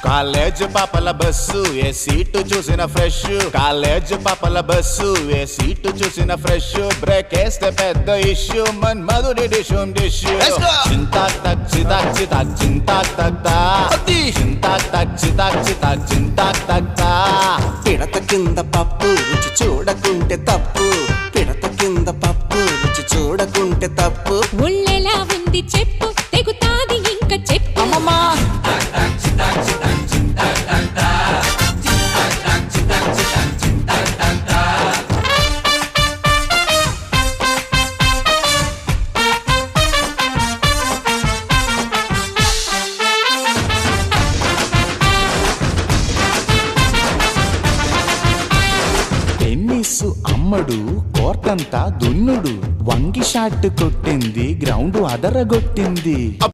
College పాపల bus ఏ seat చూసిన fresh, college పాపల బస్సు ఏ సీటు చూసిన ఫ్రెష్, బ్రేక్ వేస్తే పెద్ద ఇష్యూ మన్మధుడి డిషుం డిష్యూ. చింతాక్ తక్ చితాక్ చితాక్ చింతాక్ తక్తా, చింతాక్ తక్ చితాక్ చితాక్ చింతాక్ తక్తా. పిడత కింద పప్పు రుచి చూడకుంటే తప్పు, పిడత కింద పప్పు రుచి చూడకుంటే తప్పు. ఒళ్ళెలా ఉంది చెప్పు, తెగుతాది ఇంకా చెప్పు. అమ్మమ్మా టెన్నిస్ అమ్మడు కోర్టంతా దున్నుడు, వంగి షాట్ కొట్టింది గ్రౌండ్ అదరగొట్టింది.